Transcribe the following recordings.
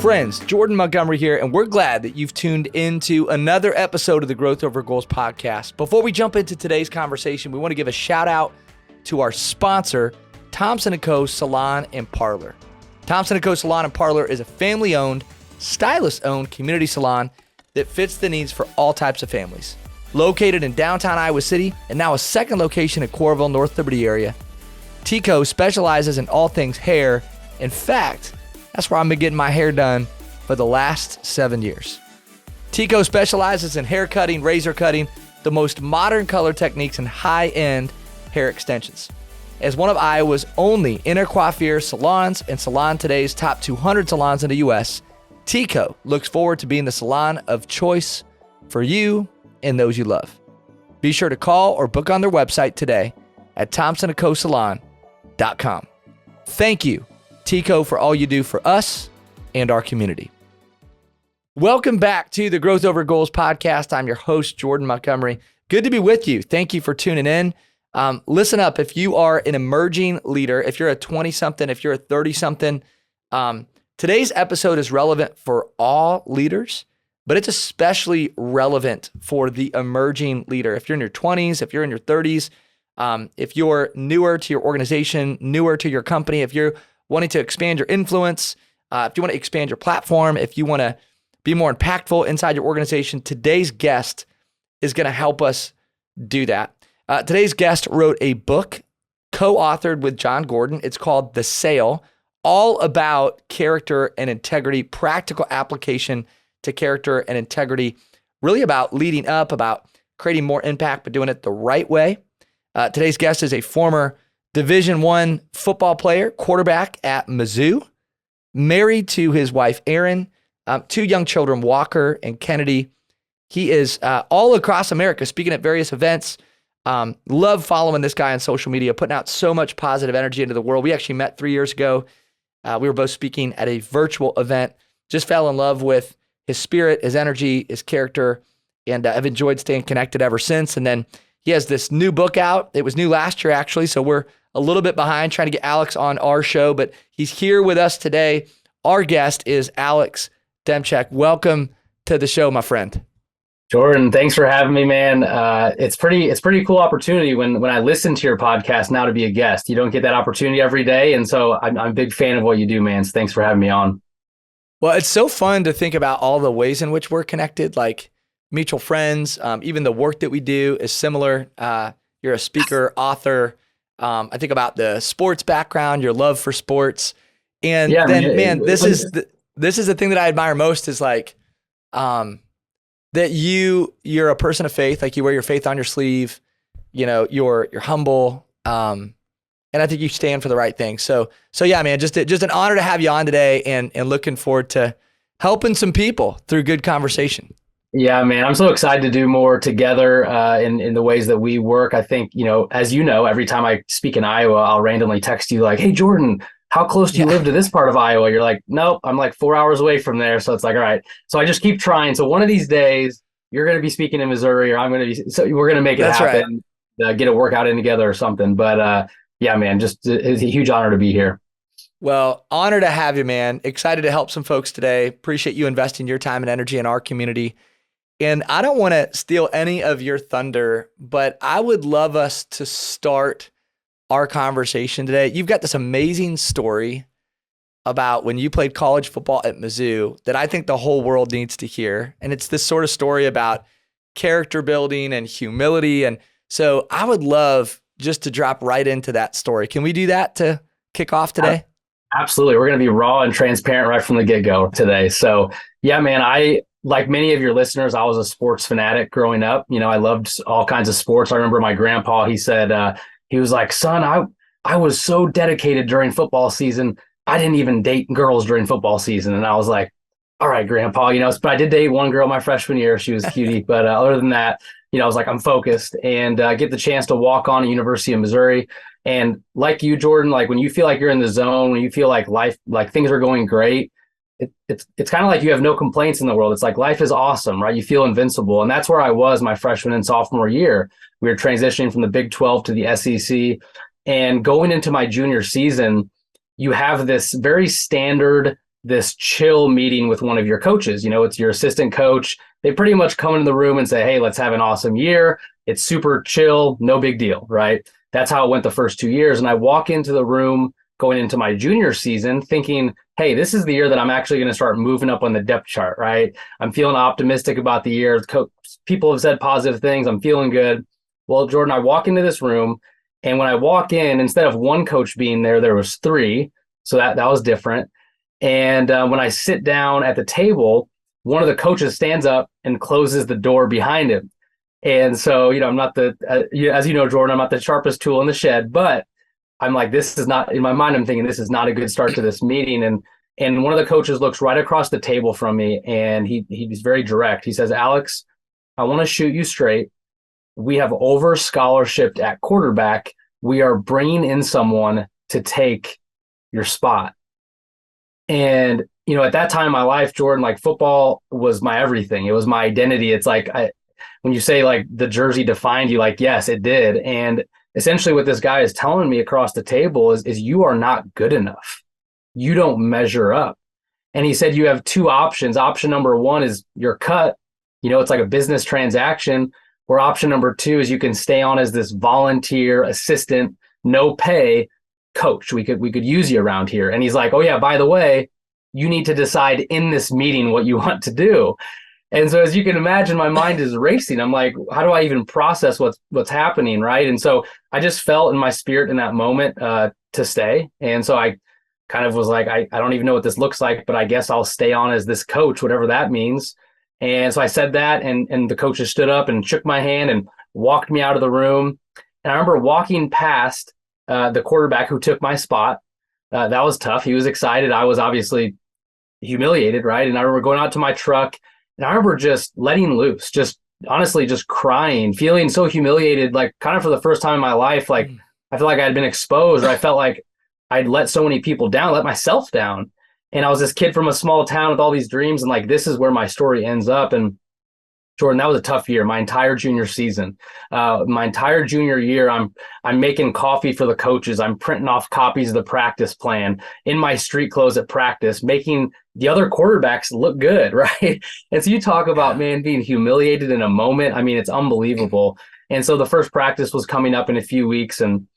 Friends, Jordan Montgomery here, and we're glad that you've tuned into another episode of the Growth Over Goals podcast. Before we jump into today's conversation, we want to give a shout out to our sponsor, Thompson & Co. Salon and Parlor. Thompson & Co. Salon and Parlor is a family-owned, stylist-owned community salon that fits the needs for all types of families. Located in downtown Iowa City and now a second location in Coralville, North Liberty area, TCO specializes in all things hair. In fact, that's where I've been getting my hair done for the last 7 years. TCO specializes in hair cutting, razor cutting, the most modern color techniques, and high-end hair extensions. As one of Iowa's only inner coiffure salons and Salon Today's top 200 salons in the U.S., TCO looks forward to being the salon of choice for you and those you love. Be sure to call or book on their website today at thompsonandcosalon.com. Thank you, TCO, for all you do for us and our community. Welcome back to the Growth Over Goals podcast. I'm your host, Jordan Montgomery. Good to be with you. Thank you for tuning in. Listen up. If you are an emerging leader, if you're a 20-something, if you're a 30-something, today's episode is relevant for all leaders, but it's especially relevant for the emerging leader. If you're in your 20s, if you're in your 30s, if you're newer to your organization, newer to your company, if you're wanting to expand your influence, if you want to expand your platform, if you want to be more impactful inside your organization, today's guest is going to help us do that. Today's guest wrote a book co-authored with John Gordon. It's called The Sale, all about character and integrity, practical application to character and integrity, really about leading up, about creating more impact, but doing it the right way. Today's guest is a former Division I football player, quarterback at Mizzou, married to his wife, Erin, two young children, Walker and Kennedy. He is all across America, speaking at various events. Love following this guy on social media, putting out so much positive energy into the world. We actually met 3 years ago. We were both speaking at a virtual event. Just fell in love with his spirit, his energy, his character, and I've enjoyed staying connected ever since. And then he has this new book out. It was new last year, actually, so we're a little bit behind trying to get Alex on our show, but he's here with us today. Our guest is Alex Demczak. Welcome to the show, my friend. Jordan, thanks for having me, man. It's pretty cool opportunity when I listen to your podcast now to be a guest. You don't get that opportunity every day, and so I'm a big fan of what you do, man. So thanks for having me on. Well, it's so fun to think about all the ways in which we're connected, like mutual friends. Even the work that we do is similar. You're a speaker, author. I think about the sports background, your love for sports, and yeah, man, this is the thing that I admire most is like that you're a person of faith, like you wear your faith on your sleeve. You know, you're humble, and I think you stand for the right thing. So yeah, man, just an honor to have you on today, and looking forward to helping some people through good conversation. Yeah, man, I'm so excited to do more together in the ways that we work. I think, as you know, every time I speak in Iowa, I'll randomly text you like, hey, Jordan, how close do you live to this part of Iowa? You're like, nope, I'm like 4 hours away from there. So it's like, all right. So I just keep trying. So one of these days you're going to be speaking in Missouri, or I'm going to be, so we're going to make it happen, right. Get a workout in together or something. But yeah, man, just it's a huge honor to be here. Well, honor to have you, man. Excited to help some folks today. Appreciate you investing your time and energy in our community. And I don't want to steal any of your thunder, but I would love us to start our conversation today. You've got this amazing story about when you played college football at Mizzou that I think the whole world needs to hear. And it's this sort of story about character building and humility. And so I would love just to drop right into that story. Can we do that to kick off today? Absolutely. We're going to be raw and transparent right from the get-go today. So yeah, man, like many of your listeners, I was a sports fanatic growing up. I loved all kinds of sports. I remember my grandpa, he said, he was like, son, I was so dedicated during football season. I didn't even date girls during football season. And I was like, all right, grandpa, but I did date one girl my freshman year. She was a cutie. But other than that, I was like, I'm focused, and get the chance to walk on at University of Missouri. And like you, Jordan, like when you feel like you're in the zone, when you feel like life, like things are going great, it's kind of like you have no complaints in the world. It's like life is awesome, right? You feel invincible. And that's where I was my freshman and sophomore year. We were transitioning from the Big 12 to the SEC. And going into my junior season, you have this very standard this chill meeting with one of your coaches. It's your assistant coach. They pretty much come into the room and say, hey, let's have an awesome year. It's super chill, no big deal, right? That's how it went the first 2 years. And I walk into the room going into my junior season thinking, hey, this is the year that I'm actually going to start moving up on the depth chart, right? I'm feeling optimistic about the year. People have said positive things. I'm feeling good. Well, Jordan, I walk into this room, and when I walk in, instead of one coach being there, there was three. So that was different. And when I sit down at the table, one of the coaches stands up and closes the door behind him. And so, I'm not as you know, Jordan, I'm not the sharpest tool in the shed, but I'm like, this is not, in my mind, I'm thinking this is not a good start to this meeting. And one of the coaches looks right across the table from me, and he's very direct. He says, Alex, I want to shoot you straight. We have over scholarshiped at quarterback. We are bringing in someone to take your spot. And, at that time in my life, Jordan, like football was my everything. It was my identity. It's like, when you say like the jersey defined you, like, yes, it did. And essentially what this guy is telling me across the table is you are not good enough. You don't measure up. And he said, you have two options. Option number one is you're cut. It's like a business transaction. Or option number two is you can stay on as this volunteer assistant, no pay coach. We could use you around here. And he's like, oh yeah, by the way, you need to decide in this meeting what you want to do. And so as you can imagine, my mind is racing. I'm like, how do I even process what's happening, right? And so I just felt in my spirit in that moment to stay. And so I kind of was like, I don't even know what this looks like, but I guess I'll stay on as this coach, whatever that means. And so I said that, and the coaches stood up and shook my hand and walked me out of the room. And I remember walking past the quarterback who took my spot. That was tough. He was excited. I was obviously humiliated, right? And I remember going out to my truck, and I remember just letting loose, just honestly just crying, feeling so humiliated, like kind of for the first time in my life. Like I feel like I had been exposed, or I felt like I'd let so many people down, let myself down. And I was this kid from a small town with all these dreams, and like, this is where my story ends up. And Jordan, that was a tough year. My entire junior season, my entire junior year, I'm making coffee for the coaches. I'm printing off copies of the practice plan in my street clothes at practice, making the other quarterbacks look good, right? And so you talk about, man, being humiliated in a moment. I mean, it's unbelievable. And so the first practice was coming up in a few weeks, and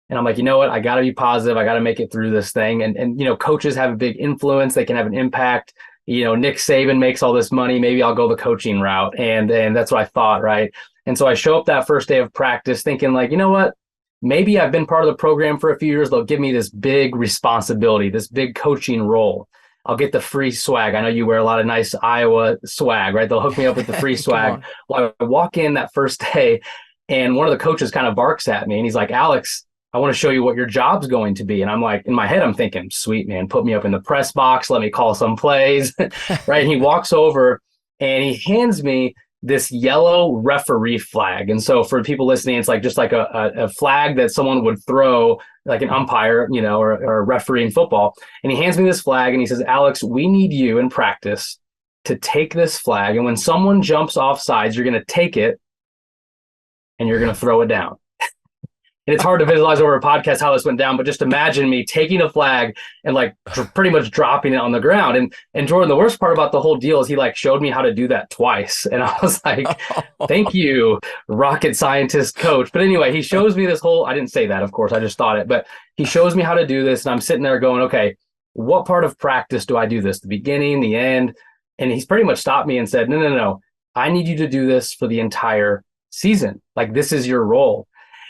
I'm like, you know what? I got to be positive. I got to make it through this thing. And coaches have a big influence. They can have an impact. Nick Saban makes all this money. Maybe I'll go the coaching route. And that's what I thought, right? And so I show up that first day of practice thinking like, you know what? Maybe I've been part of the program for a few years. They'll give me this big responsibility, this big coaching role. I'll get the free swag. I know you wear a lot of nice Iowa swag, right? They'll hook me up with the free swag. Well, I walk in that first day, and one of the coaches kind of barks at me, and he's like, Alex, I want to show you what your job's going to be. And I'm like, in my head, I'm thinking, sweet, man, put me up in the press box. Let me call some plays, right? And he walks over and he hands me this yellow referee flag. And so for people listening, it's like just like a flag that someone would throw, like an umpire, or a referee in football. And he hands me this flag and he says, Alex, we need you in practice to take this flag. And when someone jumps off sides, you're going to take it and you're going to throw it down. And it's hard to visualize over a podcast how this went down, but just imagine me taking a flag and like pretty much dropping it on the ground. And Jordan, the worst part about the whole deal is he like showed me how to do that twice. And I was like, thank you, rocket scientist coach. But anyway, he shows me this whole, I didn't say that, of course, I just thought it, but he shows me how to do this. And I'm sitting there going, okay, what part of practice do I do this? The beginning, the end? And he's pretty much stopped me and said, no. I need you to do this for the entire season. Like, this is your role.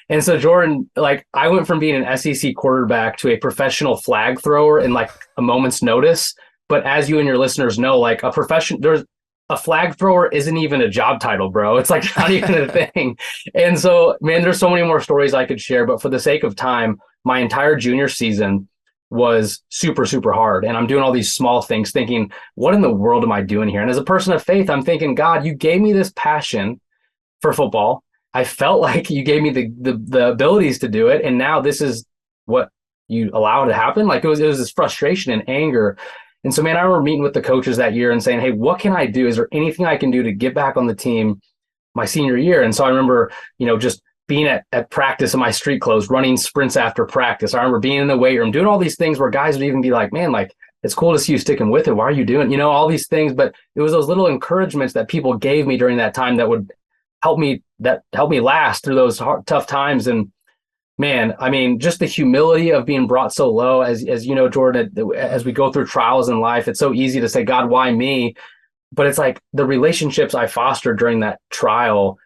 And so Jordan, like, I went from being an SEC quarterback to a professional flag thrower in like a moment's notice. But as you and your listeners know, like there's a flag thrower isn't even a job title, bro. It's like not even a thing. And so, man, there's so many more stories I could share, but for the sake of time, my entire junior season was super, super hard. And I'm doing all these small things thinking, what in the world am I doing here? And as a person of faith, I'm thinking, God, you gave me this passion for football. I felt like you gave me the abilities to do it. And now this is what you allow to happen. Like it was this frustration and anger. And so, man, I remember meeting with the coaches that year and saying, hey, what can I do? Is there anything I can do to get back on the team my senior year? And so I remember, just being at practice in my street clothes, running sprints after practice. I remember being in the weight room, doing all these things where guys would even be like, man, like it's cool to see you sticking with it. Why are you doing, all these things? But it was those little encouragements that people gave me during that time that would help me last through those tough times. And man, I mean, just the humility of being brought so low, as Jordan, as we go through trials in life, it's so easy to say, God, why me? But it's like the relationships I fostered during that trial,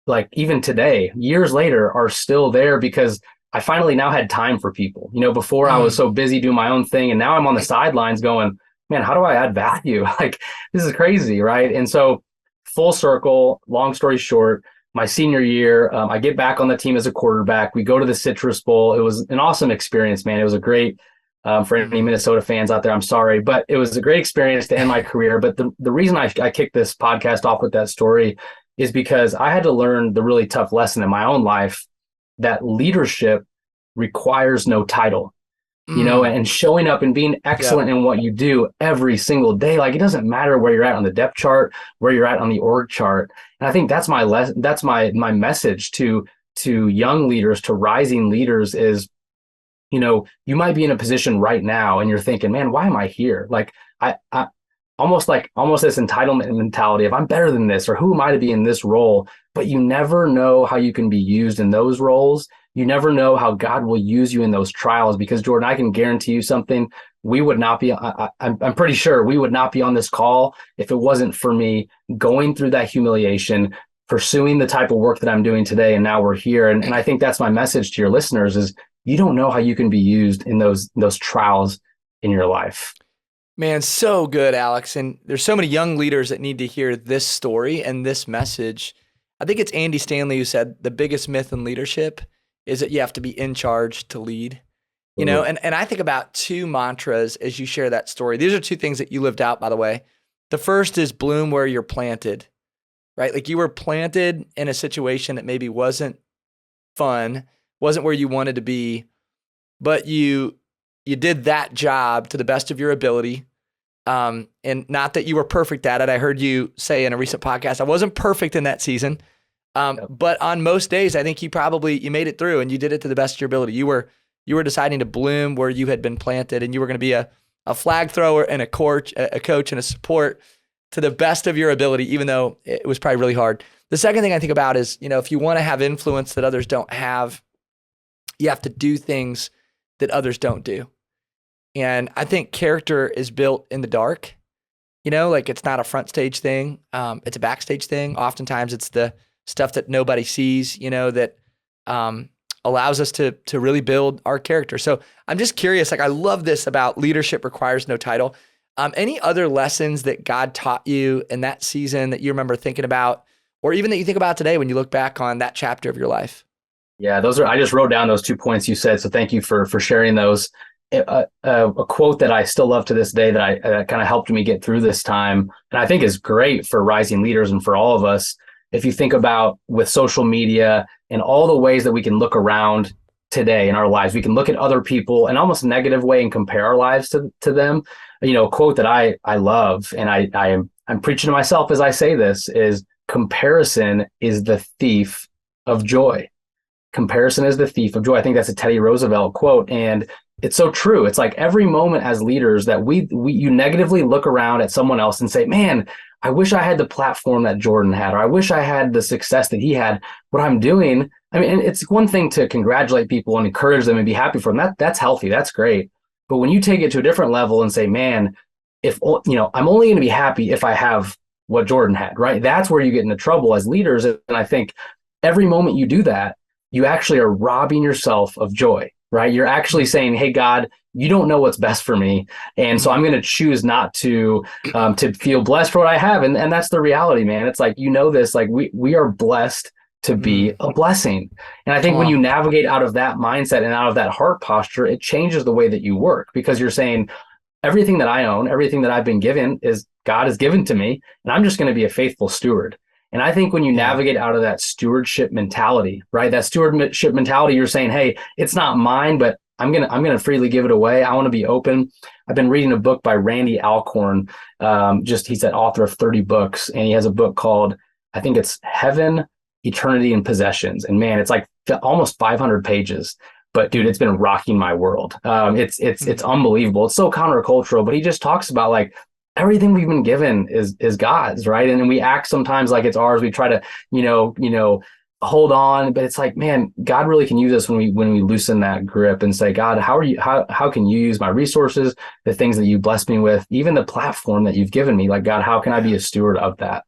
like even today, years later, are still there because I finally now had time for people. Before I was so busy doing my own thing, and now I'm on the sidelines going, man, how do I add value? Like, this is crazy, right? And so full circle, long story short, my senior year, I get back on the team as a quarterback. We go to the Citrus Bowl. It was an awesome experience, man. It was a great, for any Minnesota fans out there, I'm sorry, but it was a great experience to end my career. But the reason I kicked this podcast off with that story is because I had to learn the really tough lesson in my own life that leadership requires no title, and showing up and being excellent in what you do every single day. Like, it doesn't matter where you're at on the depth chart, where you're at on the org chart. And I think that's my message to young leaders, to rising leaders is, you might be in a position right now and you're thinking, man, why am I here? Like, I almost this entitlement mentality of I'm better than this, or who am I to be in this role? But you never know how you can be used in those roles. You never know how God will use you in those trials, because Jordan, I can guarantee you something. We would not be, I'm pretty sure we would not be on this call if it wasn't for me going through that humiliation, pursuing the type of work that I'm doing today. And now we're here. And I think that's my message to your listeners is you don't know how you can be used in those trials in your life. Man, so good, Alex. And there's so many young leaders that need to hear this story and this message. I think it's Andy Stanley who said the biggest myth in leadership is that you have to be in charge to lead. And I think about two mantras as you share that story. These are two things that you lived out, by the way. The first is bloom where you're planted, right? Like, you were planted in a situation that maybe wasn't fun, wasn't where you wanted to be, but you did that job to the best of your ability. And not that you were perfect at it. I heard you say in a recent podcast, I wasn't perfect in that season. But on most days, I think you made it through and you did it to the best of your ability. You were deciding to bloom where you had been planted, and you were going to be a flag thrower and a coach and a support to the best of your ability, even though it was probably really hard. The second thing I think about is, if you want to have influence that others don't have, you have to do things that others don't do. And I think character is built in the dark, like, it's not a front stage thing. It's a backstage thing. Oftentimes it's the stuff that nobody sees, that allows us to really build our character. So I'm just curious, like, I love this about leadership requires no title. Any other lessons that God taught you in that season that you remember thinking about, or even that you think about today when you look back on that chapter of your life? Yeah, I just wrote down those 2 points you said. So thank you for sharing those. A quote that I still love to this day that kind of helped me get through this time, and I think is great for rising leaders and for all of us. If you think about with social media and all the ways that we can look around today in our lives, we can look at other people in almost a negative way and compare our lives to them. A quote that I love, and I'm preaching to myself as I say this, is comparison is the thief of joy. Comparison is the thief of joy. I think that's a Teddy Roosevelt quote. And it's so true. It's like every moment as leaders that you negatively look around at someone else and say, man, I wish I had the platform that Jordan had, or I wish I had the success that he had. What I'm doing, I mean, it's one thing to congratulate people and encourage them and be happy for them. That's healthy. That's great. But when you take it to a different level and say, man, I'm only going to be happy if I have what Jordan had, right? That's where you get into trouble as leaders. And I think every moment you do that, you actually are robbing yourself of joy, right? You're actually saying, hey, God, you don't know what's best for me. And so I'm going to choose not to feel blessed for what I have. And that's the reality, man. It's like, this, like we are blessed to be a blessing. And I think when you navigate out of that mindset and out of that heart posture, it changes the way that you work, because you're saying everything that I own, everything that I've been given is God has given to me, and I'm just going to be a faithful steward. And I think when you navigate out of that stewardship mentality, right? That stewardship mentality, you're saying, hey, it's not mine, but I'm gonna freely give it away. I want to be open. I've been reading a book by Randy Alcorn. He's that author of 30 books, and he has a book called, I think it's Heaven, Eternity, and Possessions. And man, it's like almost 500 pages. but dude, it's been rocking my world. It's unbelievable. It's so countercultural, but he just talks about like everything we've been given is God's, right? And then we act sometimes like it's ours. We try to, hold on, but it's like, man, God really can use us when we loosen that grip and say, God, how can you use my resources, the things that you blessed me with, even the platform that you've given me? Like, God, how can I be a steward of that?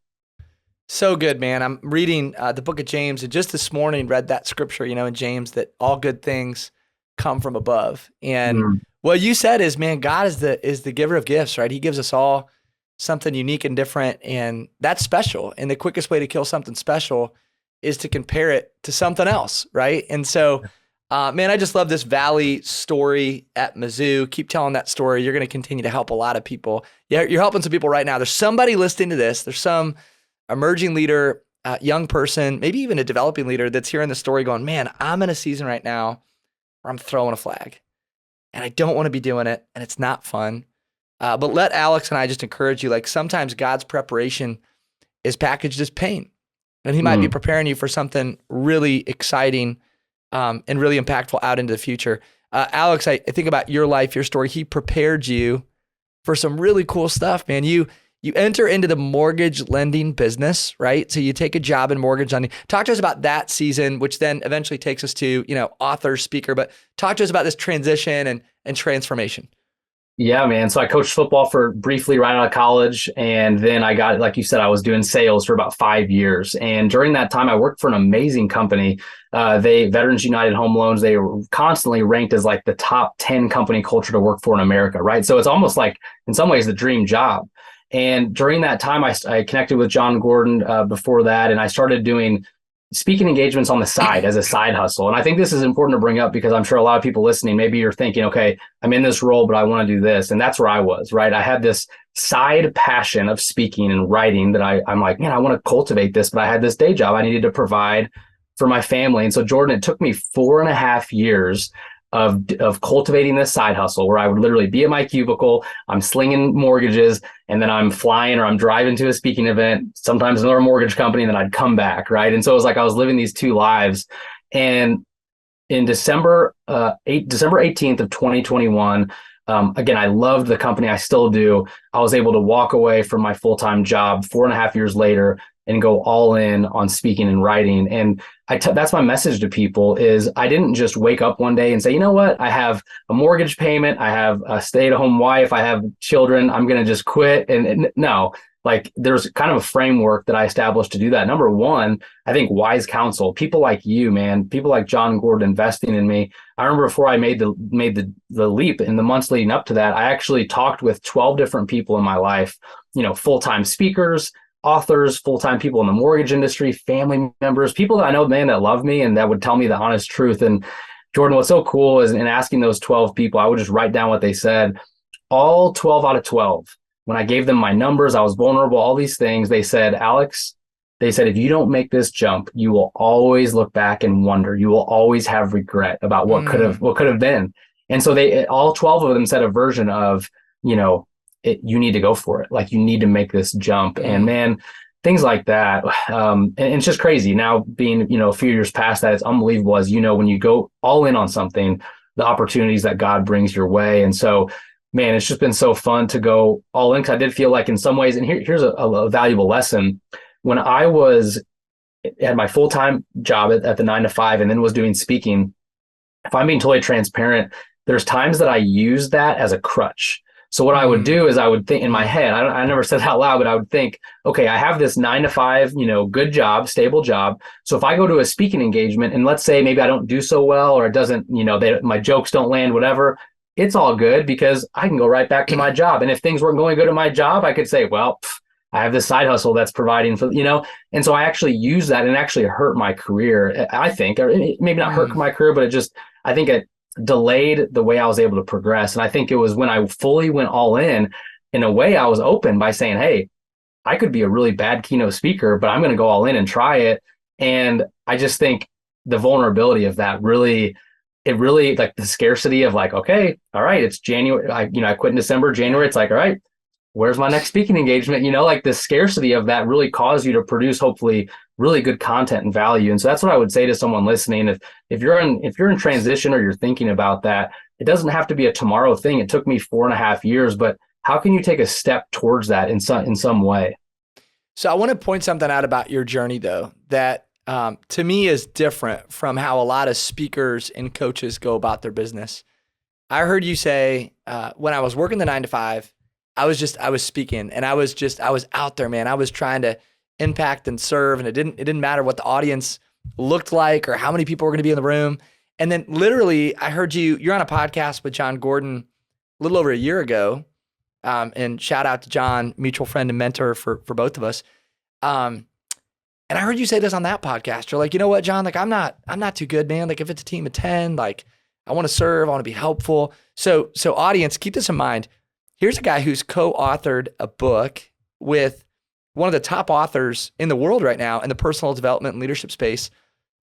So good, man. I'm reading the book of James, and just this morning read that scripture, in James, that all good things come from above. And what you said is, man, God is the giver of gifts, right? He gives us all something unique and different, and that's special. And the quickest way to kill something special is to compare it to something else, right? And so, man, I just love this Valley story at Mizzou. Keep telling that story. You're going to continue to help a lot of people. Yeah, you're helping some people right now. There's somebody listening to this. There's some emerging leader, young person, maybe even a developing leader that's hearing the story going, man, I'm in a season right now where I'm throwing a flag and I don't want to be doing it and it's not fun. But let Alex and I just encourage you, like sometimes God's preparation is packaged as pain, and he might be preparing you for something really exciting and really impactful out into the future. Alex, I think about your life, your story. He prepared you for some really cool stuff, man. You enter into the mortgage lending business, right? So you take a job in mortgage lending. Talk to us about that season, which then eventually takes us to, author, speaker, but talk to us about this transition and transformation. Yeah, man. So I coached football for briefly right out of college. And then I got, like you said, I was doing sales for about 5 years. And during that time, I worked for an amazing company. Veterans United Home Loans, they were constantly ranked as like the top 10 company culture to work for in America, right? So it's almost like, in some ways, the dream job. And during that time, I connected with John Gordon before that, and I started doing speaking engagements on the side as a side hustle. And I think this is important to bring up because I'm sure a lot of people listening, maybe you're thinking, okay, I'm in this role, but I want to do this. And that's where I was, right? I had this side passion of speaking and writing that I'm like, man, I want to cultivate this, but I had this day job. I needed to provide for my family. And so Jordan, it took me 4.5 years of cultivating this side hustle where I would literally be at my cubicle, I'm slinging mortgages, and then I'm flying or I'm driving to a speaking event, sometimes another mortgage company, and then I'd come back, right? And so it was like I was living these two lives. And in December 18th of 2021, again, I loved the company. I still do. I was able to walk away from my full-time job 4.5 years later and go all in on speaking and writing. And that's my message to people is I didn't just wake up one day and say, you know what, I have a mortgage payment, I have a stay-at-home wife, I have children, I'm going to just quit. And no, like there's kind of a framework that I established to do that. Number one, I think wise counsel, people like you, man, people like John Gordon investing in me. I remember before I made the leap in the months leading up to that, I actually talked with 12 different people in my life, full-time speakers, authors, full-time people in the mortgage industry, family members, people that I know, man, that love me and that would tell me the honest truth. And Jordan, what's so cool is in asking those 12 people, I would just write down what they said. All 12 out of 12, when I gave them my numbers, I was vulnerable, all these things, they said, Alex, they said, if you don't make this jump, you will always look back and wonder. You will always have regret about what could have been. And so all 12 of them said a version of, you need to go for it. Like you need to make this jump. And man, things like that. And it's just crazy now being, a few years past that, it's unbelievable as when you go all in on something, the opportunities that God brings your way. And so, man, it's just been so fun to go all in. Cause I did feel like in some ways, and here's a valuable lesson. When I had my full-time job at the 9 to 5 and then was doing speaking, if I'm being totally transparent, there's times that I use that as a crutch. So what I would do is I would think in my head, I never said it out loud, but I would think, okay, I have this 9 to 5, good job, stable job. So if I go to a speaking engagement and let's say maybe I don't do so well, or it doesn't, my jokes don't land, whatever, it's all good because I can go right back to my job. And if things weren't going good at my job, I could say, well, I have this side hustle that's providing for, and so I actually use that and actually hurt my career, I think, or maybe not hurt my career, but I think it delayed the way I was able to progress. And I think it was when I fully went all in a way, I was open by saying, hey, I could be a really bad keynote speaker, but I'm going to go all in and try it. And I just think the vulnerability of that really like the scarcity of like, okay, all right, it's January. I quit in December, January. It's like, all right, where's my next speaking engagement? Like the scarcity of that really caused you to produce hopefully really good content and value. And so that's what I would say to someone listening. If you're in transition or you're thinking about that, it doesn't have to be a tomorrow thing. It took me 4.5 years, but how can you take a step towards that in some way? So I want to point something out about your journey though, that to me is different from how a lot of speakers and coaches go about their business. I heard you say, when I was working the 9 to 5, I was speaking and I was out there, man. I was trying to impact and serve, and it didn't matter what the audience looked like or how many people were going to be in the room. And then literally I heard you're on a podcast with John Gordon a little over a year ago. And shout out to John, mutual friend and mentor for both of us. And I heard you say this on that podcast. You're like, you know what, John, like I'm not too good, man. Like if it's a team of 10, like I want to serve, I want to be helpful. So audience, keep this in mind. Here's a guy who's co-authored a book with one of the top authors in the world right now in the personal development and leadership space,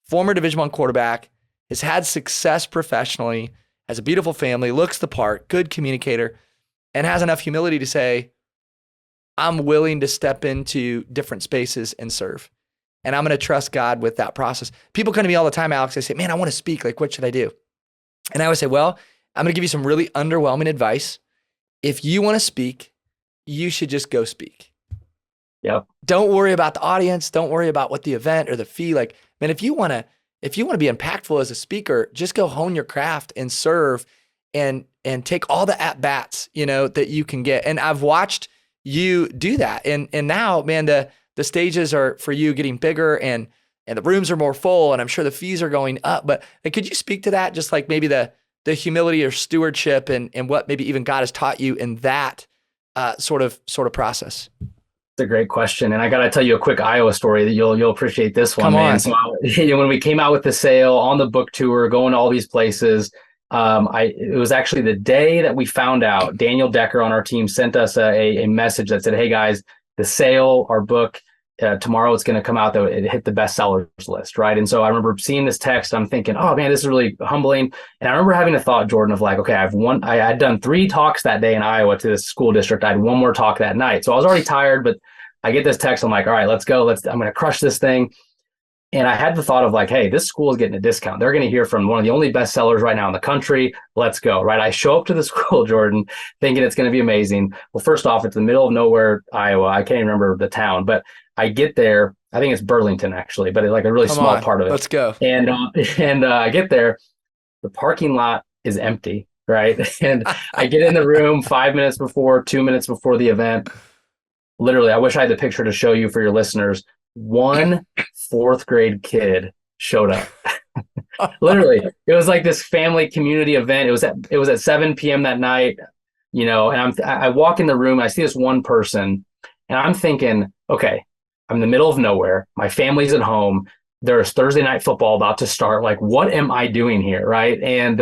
former Division I quarterback, has had success professionally, has a beautiful family, looks the part, good communicator, and has enough humility to say, I'm willing to step into different spaces and serve. And I'm going to trust God with that process. People come to me all the time, Alex. They say, man, I want to speak. Like, what should I do? And I would say, well, I'm going to give you some really underwhelming advice. If you want to speak, you should just go speak. Yep. Don't worry about the audience. Don't worry about what the event or the fee. Like, man, if you want to be impactful as a speaker, just go hone your craft and serve and take all the at-bats, that you can get. And I've watched you do that. And now, man, the stages are for you getting bigger and the rooms are more full, and I'm sure the fees are going up. But could you speak to that? Just like maybe the humility or stewardship and what maybe even God has taught you in that sort of process? It's a great question. And I got to tell you a quick Iowa story that you'll appreciate this one, Come man. on. So, when we came out with the sale on the book tour, going to all these places, it was actually the day that we found out. Daniel Decker on our team sent us a message that said, hey guys, the sale, our book, tomorrow it's going to come out that it hit the bestsellers list, right? And so I remember seeing this text. I'm thinking, oh man, this is really humbling. And I remember having a thought, Jordan, of like, okay, I had done 3 talks that day in Iowa to this school district. I had one more talk that night. So I was already tired, but I get this text. I'm like, all right, let's go. I'm going to crush this thing. And I had the thought of like, hey, this school is getting a discount. They're going to hear from one of the only bestsellers right now in the country. Let's go, right? I show up to the school, Jordan, thinking it's going to be amazing. Well, first off, it's the middle of nowhere, Iowa. I can't even remember the town, but I get there. I think it's Burlington actually, but it's like a really small part of it. Let's go. And I get there. The parking lot is empty, right? And I get in the room 5 minutes before, 2 minutes before the event. Literally, I wish I had the picture to show you for your listeners. One 4th grade kid showed up. Literally, it was like this family community event. It was at 7 p.m. that night, and I walk in the room, I see this one person, and I'm thinking, okay, I'm in the middle of nowhere. My family's at home. There's Thursday night football about to start. Like, what am I doing here, right? And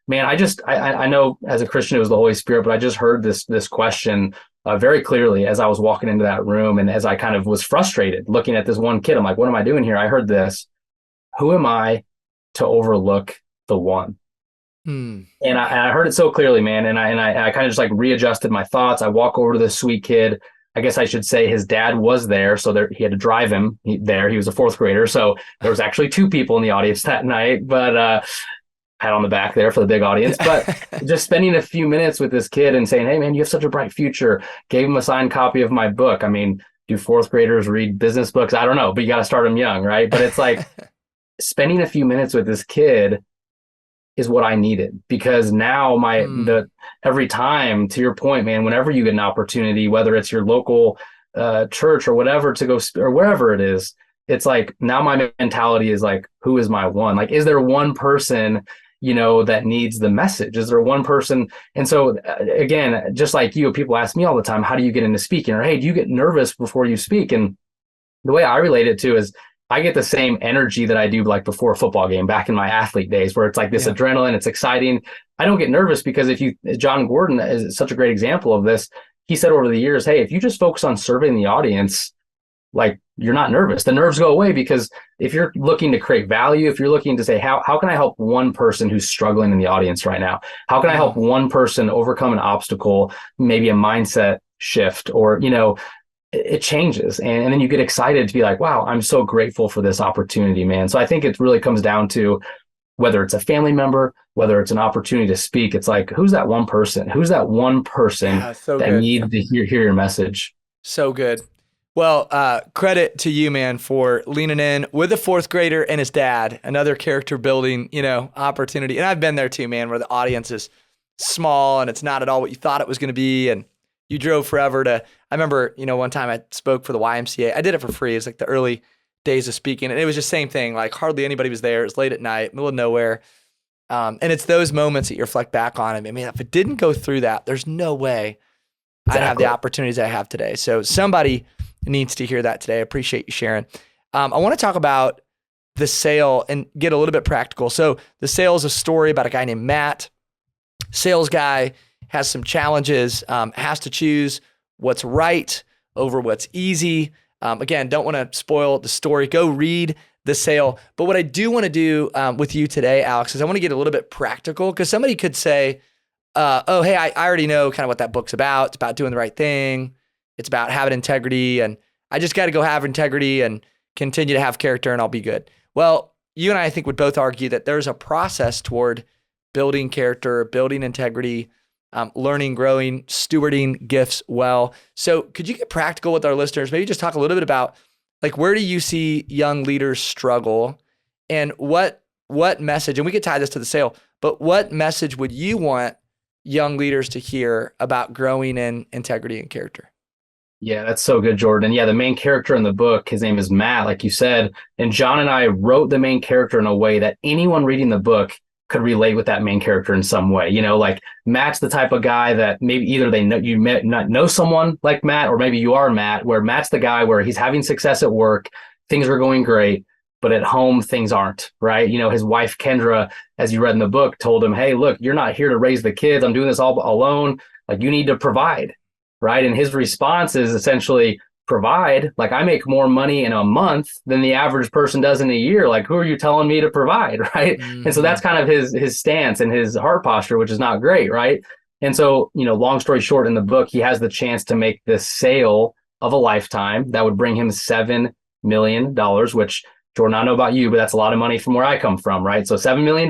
man, I know as a Christian it was the Holy Spirit, but I just heard this question very clearly as I was walking into that room, and as I kind of was frustrated looking at this one kid. I'm like, what am I doing here? I heard this. Who am I to overlook the one? And I heard it so clearly, man. And I kind of just like readjusted my thoughts. I walk over to this sweet kid. I guess I should say his dad was there, so he had to drive him there. He was a 4th grader, so there was actually 2 people in the audience that night. But pat on the back there for the big audience. But just spending a few minutes with this kid and saying, hey man, you have such a bright future. Gave him a signed copy of my book. I mean, do 4th graders read business books? I don't know, but you got to start them young, right? But it's like spending a few minutes with this kid is what I needed, because now every time, to your point, man, whenever you get an opportunity, whether it's your local church or whatever, to go or wherever it is, it's like now my mentality is like, who is my one? Like, is there one person that needs the message? Is there one person? And so again, just like you, people ask me all the time, how do you get into speaking? Or, hey, do you get nervous before you speak? And the way I relate it to is I get the same energy that I do like before a football game back in my athlete days, where it's like this adrenaline, it's exciting. I don't get nervous because John Gordon is such a great example of this. He said over the years, hey, if you just focus on serving the audience, like you're not nervous. The nerves go away, because if you're looking to create value, if you're looking to say, how can I help one person who's struggling in the audience right now? How can I help one person overcome an obstacle, maybe a mindset shift, or, it changes. And then you get excited to be like, wow, I'm so grateful for this opportunity, man. So I think it really comes down to whether it's a family member, whether it's an opportunity to speak. It's like, who's that one person? Who's that one person Yeah, so that good. needs to hear your message? So good. Well, credit to you, man, for leaning in with a fourth grader and his dad, another character building, opportunity. And I've been there too, man, where the audience is small and it's not at all what you thought it was going to be. And you drove forever I remember, one time I spoke for the YMCA. I did it for free. It was like the early days of speaking. And it was just same thing. Like hardly anybody was there. It was late at night, middle of nowhere. And it's those moments that you reflect back on. I mean, if it didn't go through that, there's no way I'd have the opportunities I have today. So somebody needs to hear that today. I appreciate you sharing. I want to talk about the sale and get a little bit practical. So the sale is a story about a guy named Matt. Sales guy has some challenges, has to choose what's right over what's easy. Again, don't want to spoil the story. Go read the sale. But what I do want to do with you today, Alex, is I want to get a little bit practical, because somebody could say, oh, hey, I already know kind of what that book's about. It's about doing the right thing. It's about having integrity, and I just got to go have integrity and continue to have character and I'll be good. Well, you and I think would both argue that there's a process toward building character, building integrity, learning, growing, stewarding gifts well. So could you get practical with our listeners? Maybe just talk a little bit about, like, where do you see young leaders struggle, and what message, and we could tie this to the sale, but what message would you want young leaders to hear about growing in integrity and character? Yeah, that's so good, Jordan. Yeah, the main character in the book, his name is Matt, like you said. And John and I wrote the main character in a way that anyone reading the book could relate with that main character in some way. Like Matt's the type of guy that maybe either you met not know someone like Matt, or maybe you are Matt, where Matt's the guy where he's having success at work, things are going great, but at home things aren't, right? His wife Kendra, as you read in the book, told him, hey, look, you're not here to raise the kids. I'm doing this all alone. Like, you need to provide. Right. And his response is essentially, provide. Like, I make more money in a month than the average person does in a year. Like, who are you telling me to provide? Right. Mm-hmm. And so that's kind of his stance and his heart posture, which is not great. Right. And so, long story short, in the book, he has the chance to make the sale of a lifetime that would bring him $7 million, which, Jordan, I don't know about you, but that's a lot of money from where I come from. Right. So $7 million.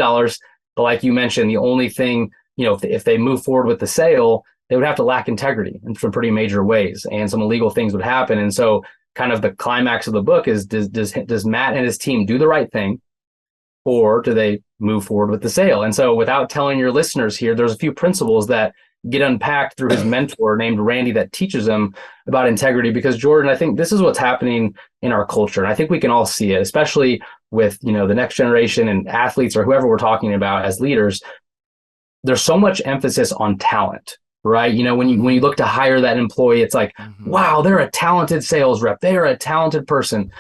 But like you mentioned, the only thing, if they move forward with the sale, they would have to lack integrity in some pretty major ways, and some illegal things would happen. And so kind of the climax of the book is, does Matt and his team do the right thing, or do they move forward with the sale? And so, without telling your listeners here, there's a few principles that get unpacked through his mentor named Randy that teaches him about integrity. Because, Jordan, I think this is what's happening in our culture. And I think we can all see it, especially with, the next generation and athletes, or whoever we're talking about as leaders. There's so much emphasis on talent. Right. When you look to hire that employee, it's like, wow, they're a talented sales rep. They are a talented person.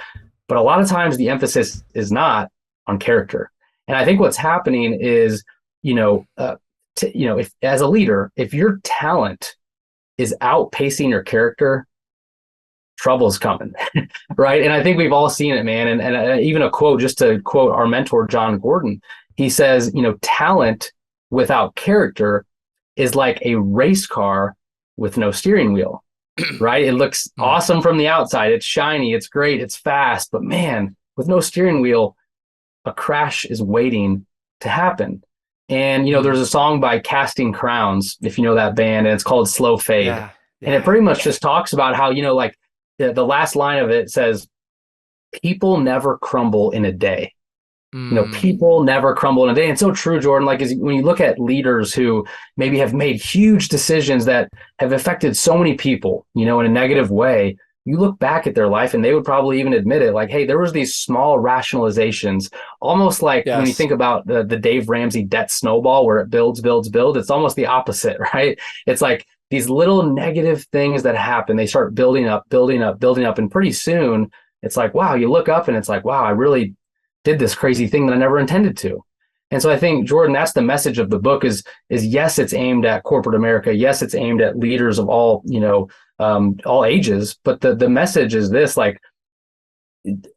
But a lot of times the emphasis is not on character. And I think what's happening is, if as a leader, if your talent is outpacing your character, trouble's coming. Right. And I think we've all seen it, man. And even a quote, just to quote our mentor, John Gordon, he says, talent without character is like a race car with no steering wheel, right? It looks awesome from the outside. It's shiny, it's great, it's fast, but man, with no steering wheel, a crash is waiting to happen. And, there's a song by Casting Crowns, if you know that band, and it's called Slow Fade. Yeah. And it pretty much just talks about how, like the last line of it says, people never crumble in a day. People never crumble in a day. And so true, Jordan, like when you look at leaders who maybe have made huge decisions that have affected so many people, in a negative way, you look back at their life and they would probably even admit it, like, hey, there was these small rationalizations, almost like when you think about the Dave Ramsey debt snowball, where it builds, it's almost the opposite, right? It's like these little negative things that happen, they start building up. And pretty soon it's like, wow, you look up and it's like, wow, I really did this crazy thing that I never intended to. And so I think, Jordan, that's the message of the book is yes, it's aimed at corporate America. Yes, it's aimed at leaders of all, all ages. But the message is this, like,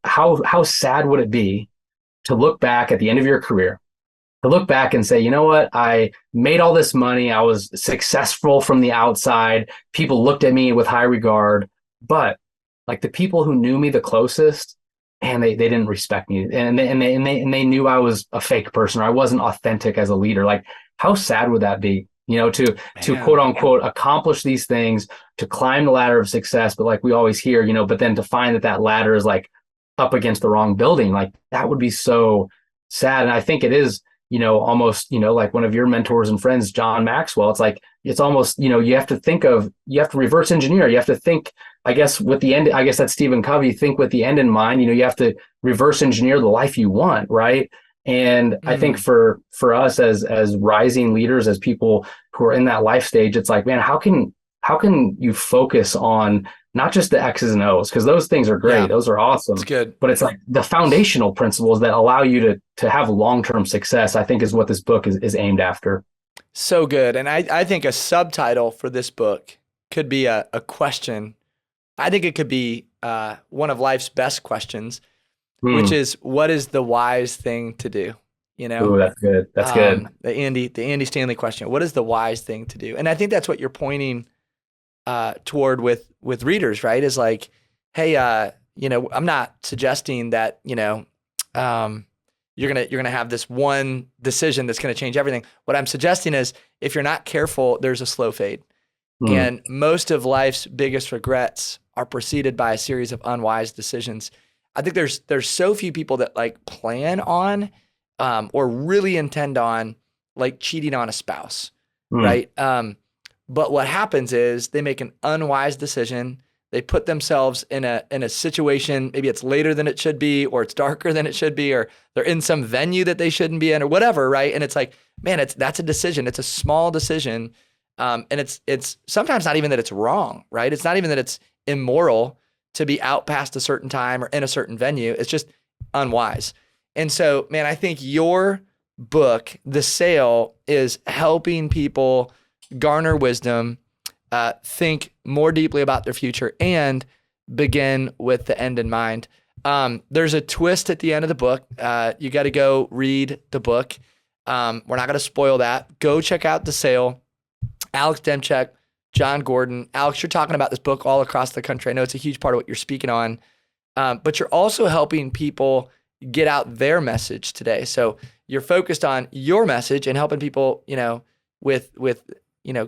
how sad would it be to look back at the end of your career to look back and say, you know what, I made all this money. I was successful from the outside. People looked at me with high regard, but like the people who knew me the closest, and they didn't respect me, and they knew I was a fake person, or I wasn't authentic as a leader. Like, how sad would that be? To quote unquote accomplish these things, to climb the ladder of success, but like we always hear, but then to find that ladder is like up against the wrong building, like that would be so sad. And I think it is, almost, like one of your mentors and friends, John Maxwell. It's like, it's almost, you have to reverse engineer. You have to think, I guess, with the end, I guess that's Stephen Covey, think with the end in mind. You have to reverse engineer the life you want, right? And I think for us as rising leaders, as people who are in that life stage, it's like, man, how can you focus on not just the X's and O's, because those things are great. Yeah, those are awesome. It's good. But it's like the foundational principles that allow you to have long-term success, I think, is what this book is aimed after. So good. And I think a subtitle for this book could be a question. I think it could be one of life's best questions, which is, what is the wise thing to do? Ooh, that's good. That's good. The Andy Stanley question. What is the wise thing to do? And I think that's what you're pointing toward with readers, right? Is like, hey, I'm not suggesting that, you're gonna have this one decision that's gonna change everything. What I'm suggesting is, if you're not careful, there's a slow fade. And most of life's biggest regrets are preceded by a series of unwise decisions. I think there's so few people that like plan on or really intend on like cheating on a spouse, right? But what happens is they make an unwise decision. They put themselves in a situation, maybe it's later than it should be, or it's darker than it should be, or they're in some venue that they shouldn't be in, or whatever, right? And it's like, man, that's a decision. It's a small decision. And it's sometimes not even that it's wrong, right? It's not even that it's immoral to be out past a certain time or in a certain venue. It's just unwise. And so, man, I think your book, The Sale, is helping people garner wisdom, think more deeply about their future, and begin with the end in mind. There's a twist at the end of the book. You got to go read the book. We're not going to spoil that. Go check out The Sale. Alex Demczak, John Gordon. Alex, you're talking about this book all across the country. I know it's a huge part of what you're speaking on, but you're also helping people get out their message today. So you're focused on your message and helping people, with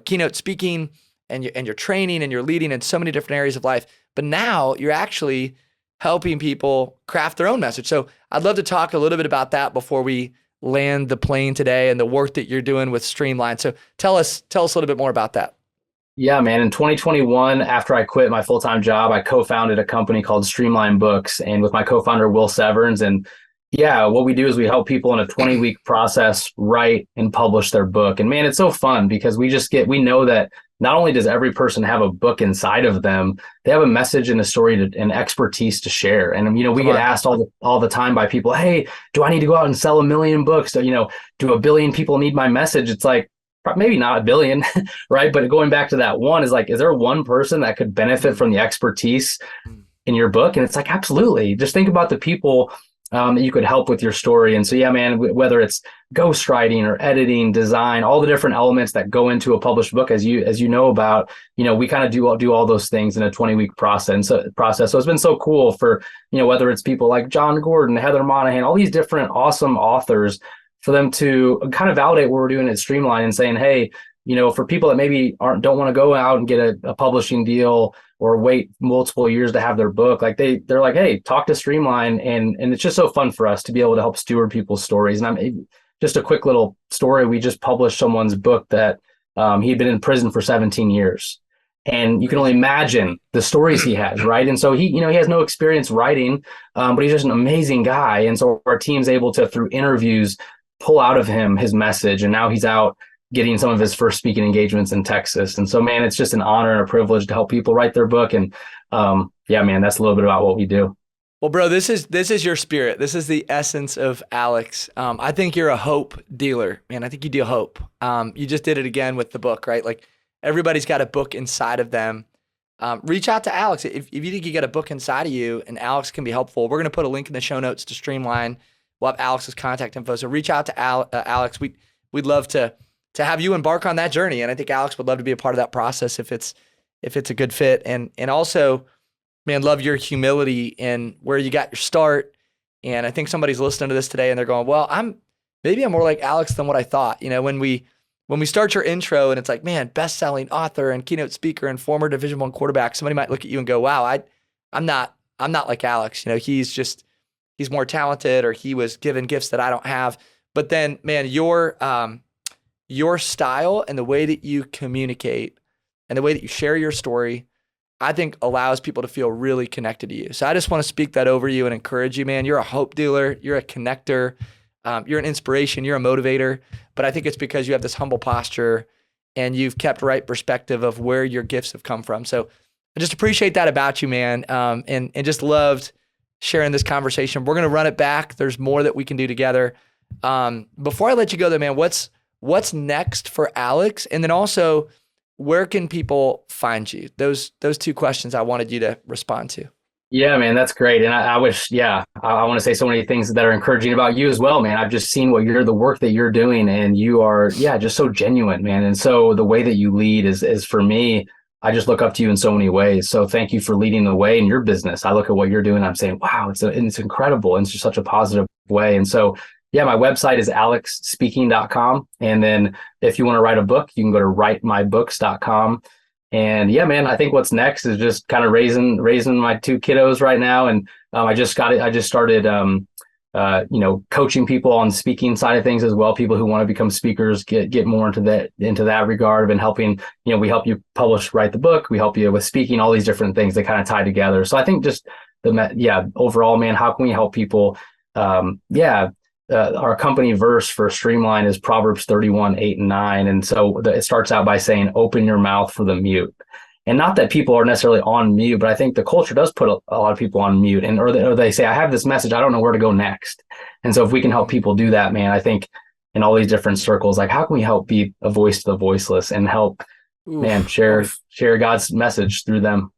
keynote speaking and your training and your leading in so many different areas of life. But now you're actually helping people craft their own message. So I'd love to talk a little bit about that before we land the plane today and the work that you're doing with Streamline. So tell us a little bit more about that. Yeah, man. In 2021, after I quit my full-time job, I co-founded a company called Streamline Books, and with my co-founder, Will Severns. And yeah, what we do is we help people in a 20-week process write and publish their book. And man, it's so fun because we know that not only does every person have a book inside of them, they have a message and a story and expertise to share. And, we get asked all the time by people, hey, do I need to go out and sell 1 million books? Do 1 billion people need my message? It's like, maybe not 1 billion, right? But going back to that one is like, is there one person that could benefit from the expertise in your book? And it's like, absolutely. Just think about the people that you could help with your story. And so, yeah, man, whether it's ghostwriting or editing, design, all the different elements that go into a published book, as you know about, we kind of do all those things in a 20-week process. So it's been so cool for, whether it's people like John Gordon, Heather Monahan, all these different awesome authors, for them to kind of validate what we're doing at Streamline and saying, hey, for people that maybe don't want to go out and get a publishing deal or wait multiple years to have their book, like they're like, hey, talk to Streamline. And it's just so fun for us to be able to help steward people's stories. And just a quick little story. We just published someone's book that he'd been in prison for 17 years. And you can only imagine the stories he has, right? And so he has no experience writing, but he's just an amazing guy. And so our team's able to, through interviews, pull out of him his message. And now he's out getting some of his first speaking engagements in Texas. And so, man, it's just an honor and a privilege to help people write their book. And yeah, man, that's a little bit about what we do. Well, bro, this is your spirit. This is the essence of Alex. I think you're a hope dealer, man. I think you deal hope. You just did it again with the book, right? Like, everybody's got a book inside of them. Reach out to Alex. If you think you got a book inside of you and Alex can be helpful, we're going to put a link in the show notes to Streamline. We'll have Alex's contact info. So reach out to Alex. We'd love to have you embark on that journey. And I think Alex would love to be a part of that process if it's a good fit. And also, man, love your humility and where you got your start. And I think somebody's listening to this today and they're going, well, maybe I'm more like Alex than what I thought. When we start your intro and it's like, man, best-selling author and keynote speaker and former Division I quarterback, somebody might look at you and go, wow, I'm not like Alex. He's more talented, or he was given gifts that I don't have. But then, man, your style and the way that you communicate and the way that you share your story, I think allows people to feel really connected to you. So I just want to speak that over you and encourage you, man. You're a hope dealer. You're a connector. You're an inspiration. You're a motivator. But I think it's because you have this humble posture and you've kept right perspective of where your gifts have come from. So I just appreciate that about you, man. And just loved sharing this conversation. We're going to run it back. There's more that we can do together. Before I let you go though, man, what's next for Alex? And then also, where can people find you? Those two questions I wanted you to respond to. Yeah, man, that's great. And I wish, I want to say so many things that are encouraging about you as well, man. I've just seen the work that you're doing, and you are, just so genuine, man. And so the way that you lead is for me, I just look up to you in so many ways. So thank you for leading the way in your business. I look at what you're doing, I'm saying, wow, it's incredible. And it's just such a positive way. And so, my website is alexspeaking.com. And then if you want to write a book, you can go to writemybooks.com. And man, I think what's next is just kind of raising my two kiddos right now. And I just started, coaching people on the speaking side of things as well. People who want to become speakers, get more into that regard, and helping, we help you write the book. We help you with speaking, all these different things that kind of tie together. So I think just overall, man, how can we help people? Our company verse for Streamline is Proverbs 31:8-9. And so it starts out by saying, open your mouth for the mute. And not that people are necessarily on mute, but I think the culture does put a lot of people on mute, or they say, I have this message, I don't know where to go next. And so if we can help people do that, man, I think in all these different circles, like how can we help be a voice to the voiceless and help, share God's message through them?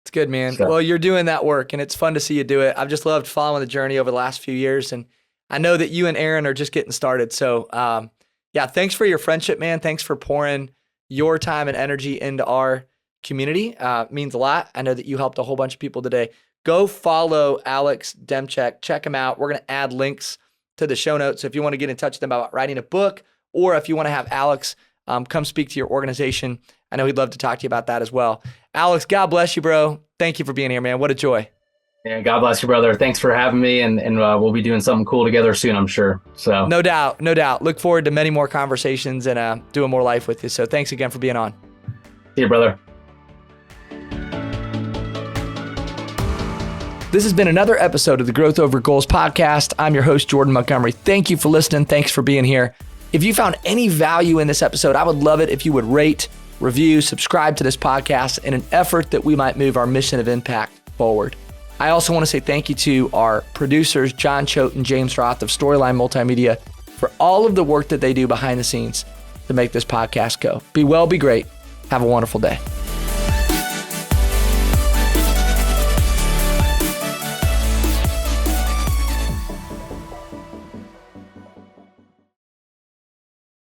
It's good, man. So. Well, you're doing that work and it's fun to see you do it. I've just loved following the journey over the last few years, and I know that you and Aaron are just getting started. So, thanks for your friendship, man. Thanks for pouring your time and energy into our community. It means a lot. I know that you helped a whole bunch of people today. Go follow Alex Demczak. Check him out. We're going to add links to the show notes. So if you want to get in touch with them about writing a book, or if you want to have Alex come speak to your organization, I know he'd love to talk to you about that as well. Alex, God bless you, bro. Thank you for being here, man. What a joy. Yeah, God bless you, brother. Thanks for having me, and we'll be doing something cool together soon, I'm sure. So no doubt. Look forward to many more conversations and doing more life with you. So thanks again for being on. See you, brother. This has been another episode of the Growth Over Goals podcast. I'm your host, Jordan Montgomery. Thank you for listening. Thanks for being here. If you found any value in this episode, I would love it if you would rate, review, subscribe to this podcast in an effort that we might move our mission of impact forward. I also want to say thank you to our producers, John Choate and James Roth of Storyline Multimedia, for all of the work that they do behind the scenes to make this podcast go. Be well, be great. Have a wonderful day.